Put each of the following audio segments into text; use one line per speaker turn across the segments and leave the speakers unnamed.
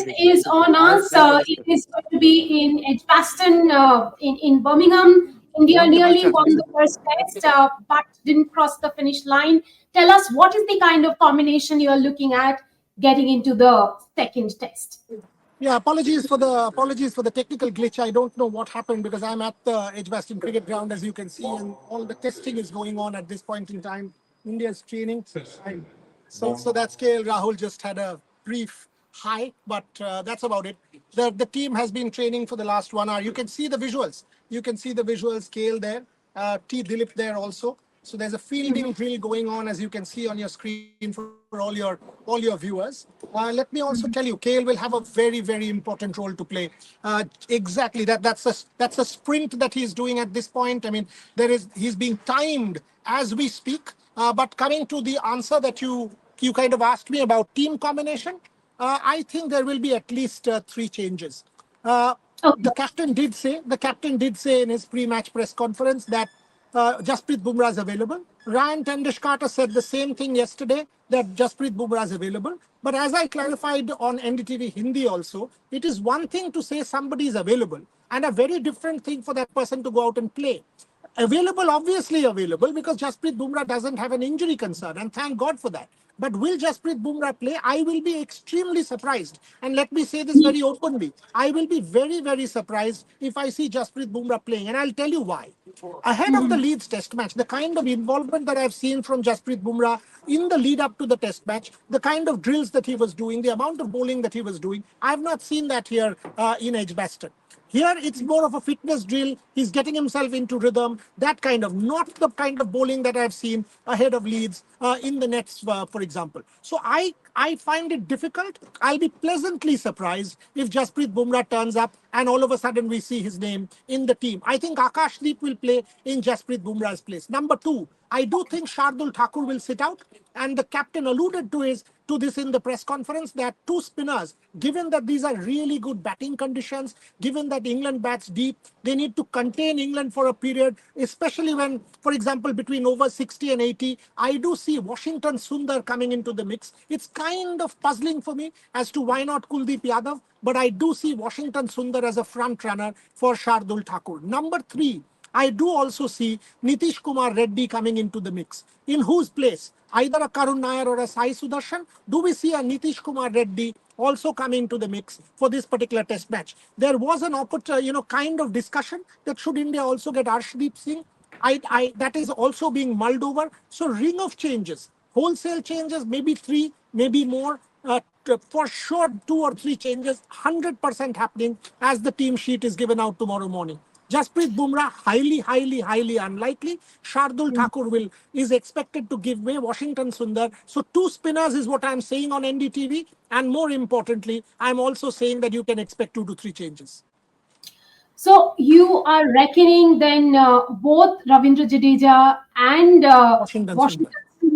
is on us. It is going to be in Edgbaston, in Birmingham. India nearly won the first test, but didn't cross the finish line. Tell us, what is the kind of combination you are looking at getting into the second test?
Yeah, apologies for the technical glitch. I don't know what happened because I'm at the Edgbaston cricket ground, as you can see, and all the testing is going on at this point in time. India's training. So that scale, Rahul just had a brief high, but that's about it. The team has been training for the last 1 hour. You can see the visuals. You can see the visual scale there. T. Dilip there also. So there's a fielding drill going on, as you can see on your screen for all your viewers. Let me also tell you, KL will have a very, very important role to play. Exactly, that's a sprint that he's doing at this point. I mean, he's being timed as we speak. But coming to the answer that you kind of asked me about team combination, I think there will be at least 3 changes. The captain did say in his pre-match press conference that Jasprit Bumrah is available. Ryan Tendishkata said the same thing yesterday, that Jasprit Bumrah is available. But as I clarified on NDTV Hindi also, it is one thing to say somebody is available and a very different thing for that person to go out and play. Available, obviously available, because Jasprit Bumrah doesn't have an injury concern, and thank God for that. But will Jasprit Bumrah play? I will be extremely surprised. And let me say this very openly. I will be very, very surprised if I see Jasprit Bumrah playing. And I'll tell you why. Ahead of the Leeds test match, the kind of involvement that I've seen from Jasprit Bumrah in the lead up to the test match, the kind of drills that he was doing, the amount of bowling that he was doing, I've not seen that here in Edgbaston. Here, it's more of a fitness drill. He's getting himself into rhythm, that kind of, not the kind of bowling that I've seen ahead of Leeds in the nets, for example. So I find it difficult. I'll be pleasantly surprised if Jasprit Bumrah turns up and all of a sudden we see his name in the team. I think Akashdeep will play in Jasprit Bumrah's place. Number 2, I do think Shardul Thakur will sit out, and the captain alluded to this in the press conference, that 2 spinners, given that these are really good batting conditions, given that England bats deep, they need to contain England for a period, especially when, for example, between over 60 and 80, I do see Washington Sundar coming into the mix. It's kind of puzzling for me as to why not Kuldeep Yadav, but I do see Washington Sundar as a front runner for Shardul Thakur. Number 3, I do also see Nitish Kumar Reddy coming into the mix. In whose place? Either a Karun Nair or a Sai Sudarshan? Do we see a Nitish Kumar Reddy also coming to the mix for this particular test match? There was an kind of discussion that should India also get Arshdeep Singh? That is also being mulled over. So ring of changes, wholesale changes, maybe 3, maybe more. For sure, 2 or 3 changes, 100% happening as the team sheet is given out tomorrow morning. Jasprit Bumrah, highly unlikely. Shardul Thakur is expected to give way. Washington Sundar. So 2 spinners is what I'm saying on NDTV. And more importantly, I'm also saying that you can expect 2 to 3 changes.
So you are reckoning then both Ravindra Jadeja and Washington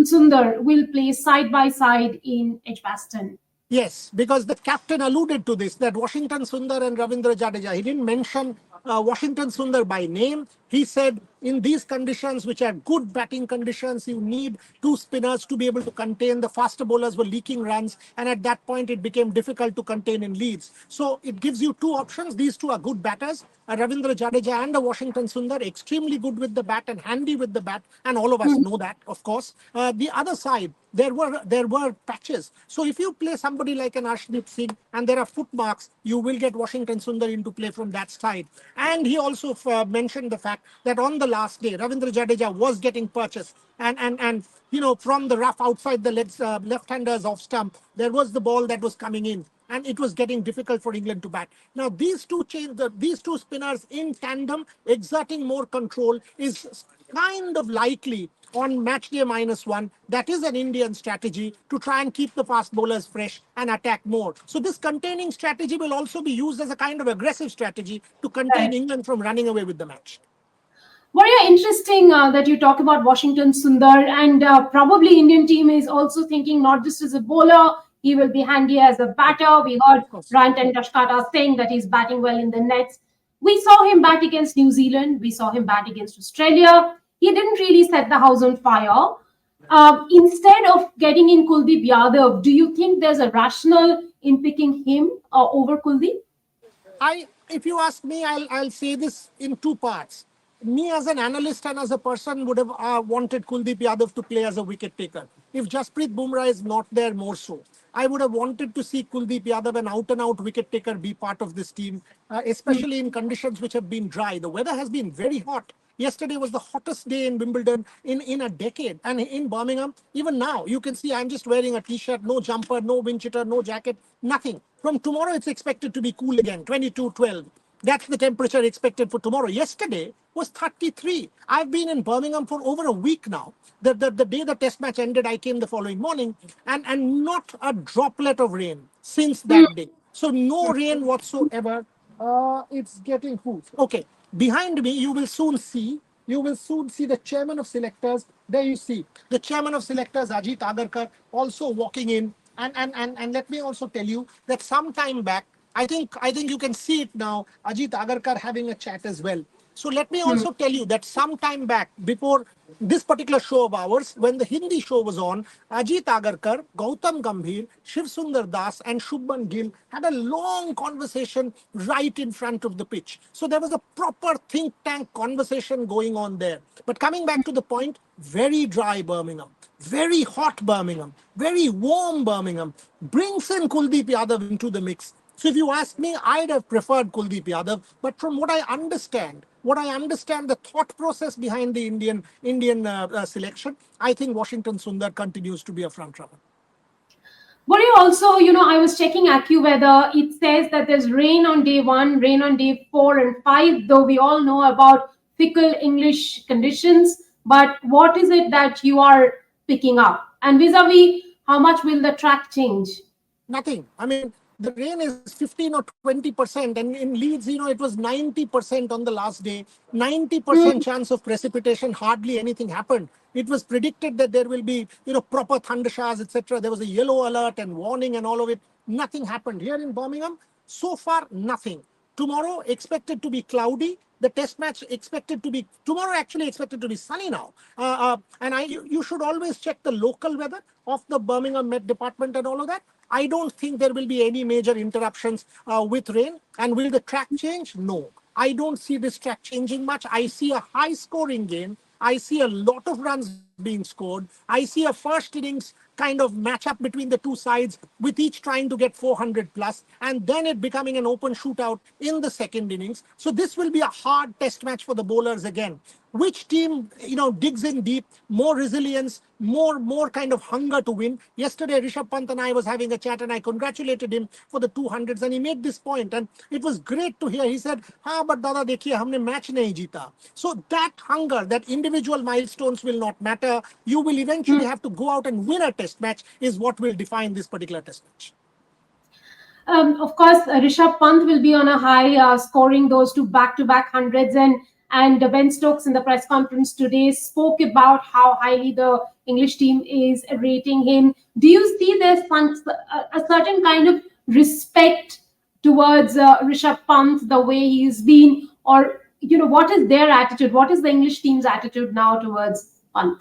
Sundar will play side by side in Edgbaston.
Yes, because the captain alluded to this, that Washington Sundar and Ravindra Jadeja, he didn't mention Washington Sundar by name. He said in these conditions, which are good batting conditions, you need 2 spinners to be able to contain. The faster bowlers were leaking runs, and at that point it became difficult to contain in Leeds. So it gives you 2 options. These 2 are good batters, Ravindra Jadeja and Washington Sundar, extremely good with the bat and handy with the bat, and all of us know that, of course. The other side, there were patches. So if you play somebody like an Arshdeep Singh and there are footmarks, you will get Washington Sundar into play from that side. And he also mentioned the fact that on the last day, Ravindra Jadeja was getting purchased. And from the rough outside the left-handers off stump, there was the ball that was coming in. And it was getting difficult for England to bat. Now, these 2 spinners in tandem, exerting more control, is kind of likely on match day -1. That is an Indian strategy to try and keep the fast bowlers fresh and attack more. So this containing strategy will also be used as a kind of aggressive strategy to contain England from running away with the match.
Very interesting that you talk about Washington Sundar, and probably Indian team is also thinking not just as a bowler, he will be handy as a batter. We heard Ryan Tendishkata saying that he's batting well in the nets. We saw him bat against New Zealand. We saw him bat against Australia. He didn't really set the house on fire. Instead of getting in Kuldeep Yadav, do you think there's a rationale in picking him over Kuldeep?
If you ask me, I'll say this in two parts. Me as an analyst and as a person would have wanted Kuldeep Yadav to play as a wicket taker. If Jasprit Bumrah is not there, more so. I would have wanted to see Kuldeep Yadav, an out-and-out wicket taker, be part of this team, especially in conditions which have been dry. The weather has been very hot. Yesterday was the hottest day in Wimbledon in a decade. And in Birmingham, even now, you can see I'm just wearing a t-shirt, no jumper, no wind cheater, no jacket, nothing. From tomorrow, it's expected to be cool again, 22-12. That's the temperature expected for tomorrow. Yesterday was 33. I've been in Birmingham for over a week now. The day the test match ended, I came the following morning, and not a droplet of rain since that day. So no rain whatsoever. It's getting cool. Okay. Behind me, you will soon see the chairman of selectors. There you see the chairman of selectors, Ajit Agarkar, also walking in. And let me also tell you that some time back, I think you can see it now, Ajit Agarkar having a chat as well. So let me also tell you that some time back, before this particular show of ours, when the Hindi show was on, Ajit Agarkar, Gautam Gambhir, Shiv Sundar Das, and Shubman Gill had a long conversation right in front of the pitch. So there was a proper think tank conversation going on there. But coming back to the point, very dry Birmingham, very hot Birmingham, very warm Birmingham brings in Kuldeep Yadav into the mix. So if you ask me, I'd have preferred Kuldeep Yadav. But from what I understand the thought process behind the Indian selection, I think Washington Sundar continues to be a front runner.
But you also, I was checking AccuWeather. It says that there's rain on day 1, rain on day 4 and 5, though we all know about fickle English conditions. But what is it that you are picking up? And vis-a-vis, how much will the track change?
Nothing. I mean, the rain is 15 or 20%, and in Leeds, it was 90% on the last day. 90% chance of precipitation. Hardly anything happened. It was predicted that there will be, proper thunder showers, etc. There was a yellow alert and warning and all of it. Nothing happened here in Birmingham. So far, nothing. Tomorrow expected to be cloudy. The test match expected to be tomorrow. Actually expected to be sunny now. You should always check the local weather of the Birmingham Met Department and all of that. I don't think there will be any major interruptions with rain. And will the track change? No. I don't see this track changing much. I see a high scoring game. I see a lot of runs being scored. I see a first innings kind of matchup between the two sides, with each trying to get 400 plus, and then it becoming an open shootout in the second innings. So this will be a hard test match for the bowlers again. Which team, digs in deep, more resilience, more kind of hunger to win. Yesterday, Rishabh Pant and I was having a chat, and I congratulated him for the 200s, and he made this point, and it was great to hear. He said, "Ha, but Dada, dekhiye, humne match nahi jeeta." So that hunger, that individual milestones will not matter. You will eventually have to go out and win a test match is what will define this particular test match.
Of course, Rishabh Pant will be on a high, scoring those two back-to-back hundreds. And Ben Stokes in the press conference today spoke about how highly the English team is rating him. Do you see there's a certain kind of respect towards Rishabh Pant, the way he's been, or what is their attitude? What is the English team's attitude now towards Pant?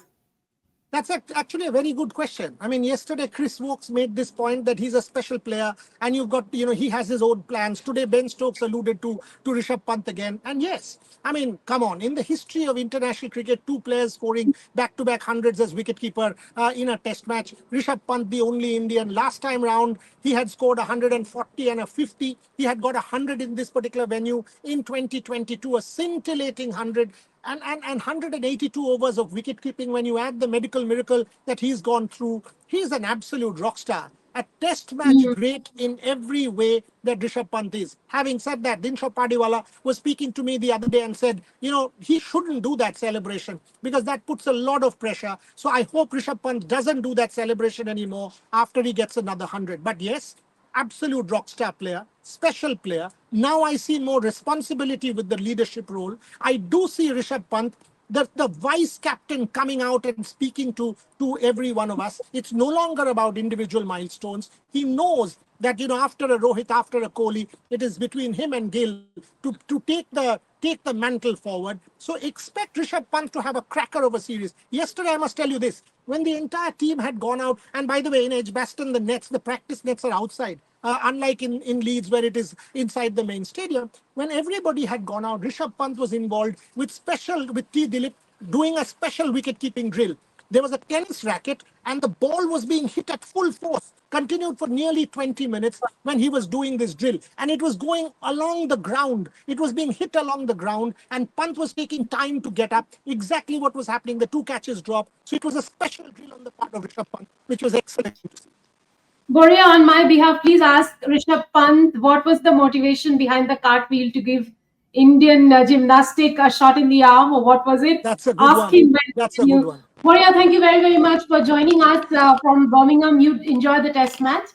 That's actually a very good question. I mean, yesterday, Chris Wokes made this point that he's a special player, and you've got, he has his own plans. Today, Ben Stokes alluded to Rishabh Pant again. And yes, I mean, come on. In the history of international cricket, two players scoring back-to-back hundreds as wicketkeeper in a test match. Rishabh Pant, the only Indian. Last time round, he had scored 140 and a 50. He had got 100 in this particular venue in 2022, a scintillating 100. And 182 overs of wicket keeping. When you add the medical miracle that he's gone through, he's an absolute rock star. A test match great in every way that Rishabh Pant is. Having said that, Dinshaw Padiwala was speaking to me the other day and said, he shouldn't do that celebration because that puts a lot of pressure. So I hope Rishabh Pant doesn't do that celebration anymore after he gets another 100. But yes, absolute rock star player, special player. Now I see more responsibility with the leadership role. I do see Rishabh Pant, the vice captain, coming out and speaking to every one of us. It's no longer about individual milestones. He knows that, after a Rohit, after a Kohli, it is between him and Gill to take the take the mantle forward. So expect Rishabh Pant to have a cracker of a series. Yesterday, I must tell you this, when the entire team had gone out, and by the way, in Edgbaston, the practice nets are outside. Unlike in Leeds where it is inside the main stadium, when everybody had gone out, Rishabh Pant was involved with T. Dilip doing a special wicket-keeping drill. There was a tennis racket and the ball was being hit at full force, continued for nearly 20 minutes when he was doing this drill. And it was going along the ground. It was being hit along the ground and Pant was taking time to get up. Exactly what was happening. The 2 catches dropped. So it was a special drill on the part of Rishabh Pant, which was excellent to see.
Boria, on my behalf, please ask Rishabh Pant what was the motivation behind the cartwheel to give Indian gymnastic a shot in the arm, or what was it?
That's a good one. That's a good one.
Boria, thank you very, very much for joining us from Birmingham. You enjoy the test match.